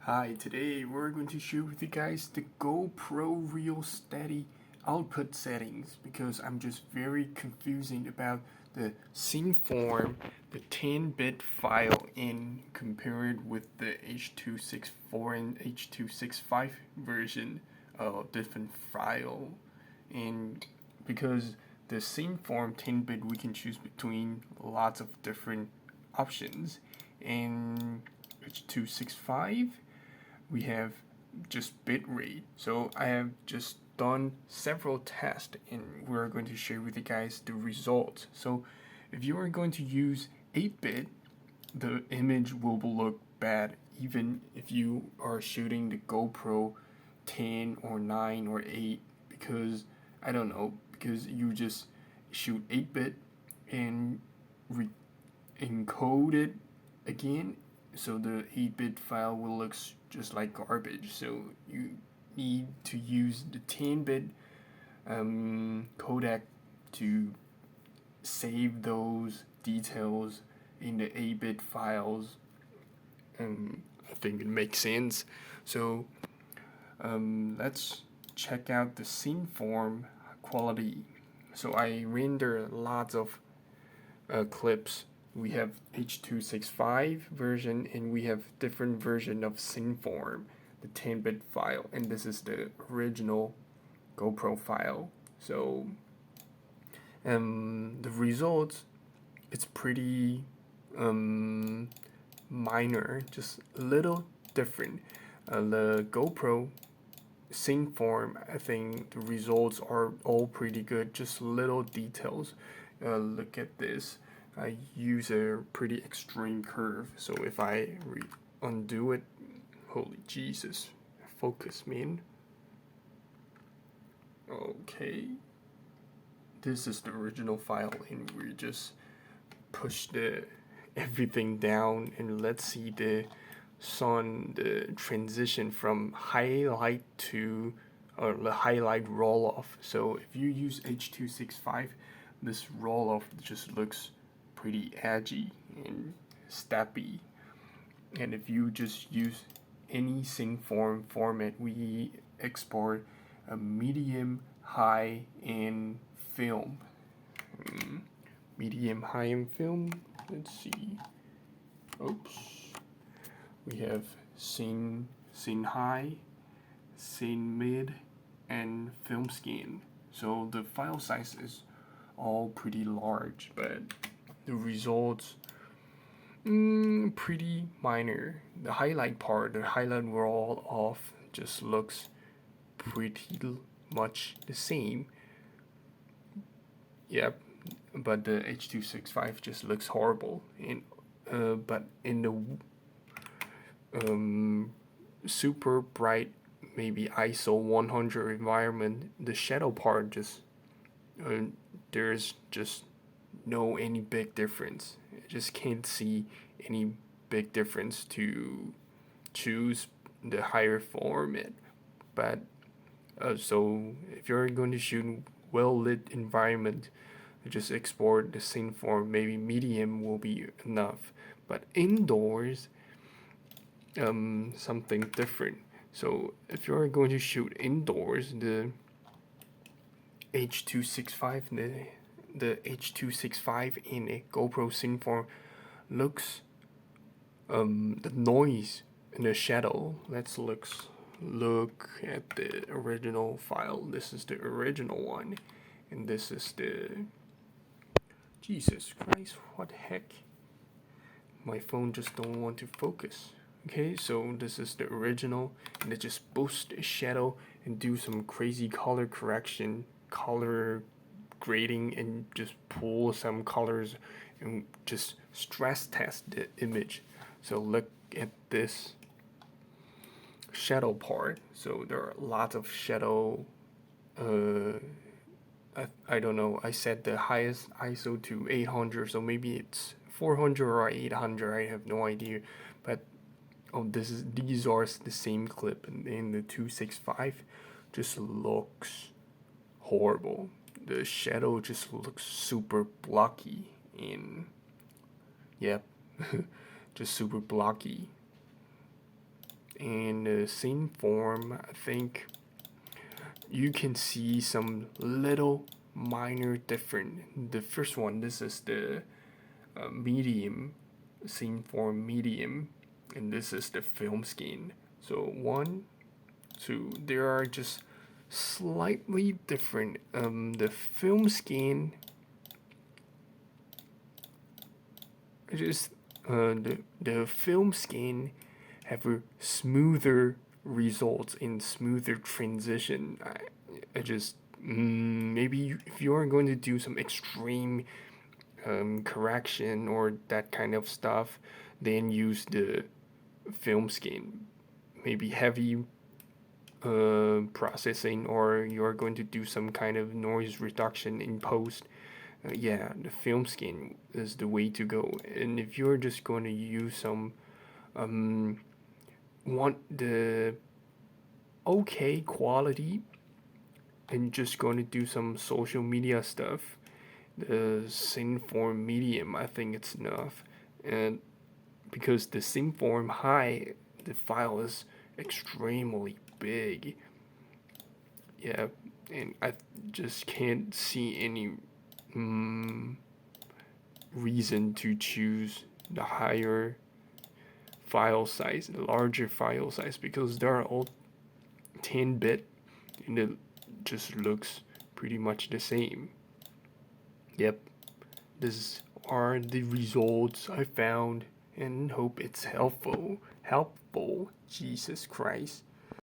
Hi, today we're going to share with you guys the GoPro Reelsteady output settings because I'm just very confusing about the cineform, the 10-bit file in compared with the h264 and h265 version of different file. And because the cineform 10-bit we can choose between lots of different options, and h265 we have just bitrate. So I have just done several tests and we're going to share with you guys the results. So if you are going to use 8-bit, the image will look bad even if you are shooting the GoPro 10 or 9 or 8, because I don't know, because you just shoot 8-bit and encode it again, so the 8-bit file will look just like garbage. So you need to use the 10-bit codec to save those details in the 8-bit files. I think it makes sense. So let's check out the cineform quality. So I render lots of clips. We have h265 version and we have different version of cineform, the 10-bit file, and this is the original GoPro file. So the results, it's pretty minor, just a little different. The GoPro cineform, I think the results are all pretty good, just little details. Look at this. I use a pretty extreme curve, so if I undo it, holy Jesus, focus, man. Okay, this is the original file, and we just push everything down, and let's see the transition from highlight to the highlight roll off. So if you use h265, this roll off just looks pretty edgy and steppy. And if you just use any cineform format, we export a medium, high, and film. Medium, high, and film. Let's see. Oops. We have scene high, scene mid, and film scan. So the file size is all pretty large, but the results pretty minor. The highlight part, the highlight roll off, just looks pretty much the same. Yep, but the h265 just looks horrible. And but in the super bright, maybe ISO 100 environment, the shadow part just there's just no any big difference. I just can't see any big difference to choose the higher format. But so if you're going to shoot well lit environment, just export the cineform. Maybe medium will be enough. But indoors, something different. So if you're going to shoot indoors, the h265 the h265 in a GoPro cineform looks the noise in the shadow. Let's look at the original file. This is the original one, and this is the Jesus Christ, what the heck? My phone just don't want to focus. Okay, so this is the original, and it just boosts the shadow and do some crazy color correction, color grading, and just pull some colors and just stress test the image. So look at this shadow part. So there are lots of shadow. I don't know. I set the highest ISO to 800, so maybe it's 400 or 800. I have no idea. But these are the same clip, and in the 265 just looks horrible. The shadow just looks super blocky, and yep, just super blocky. and the cineform, I think you can see some little minor different. The first one, this is the medium, cineform medium, and this is the film skin. So 1, 2, there are just slightly different. The film skin, just the film skin have a smoother results in smoother transition. I just maybe if you are going to do some extreme correction or that kind of stuff, then use the film skin. Maybe heavy processing, or you're going to do some kind of noise reduction in post. Yeah, the film skin is the way to go. And if you're just going to use some want the okay quality and just going to do some social media stuff, the cineform medium, I think it's enough. And because the cineform high, the file is extremely big. Yeah, and I just can't see any reason to choose the higher file size, the larger file size, because they're all 10-bit and it just looks pretty much the same. Yep, these are the results I found and hope it's helpful. Jesus Christ.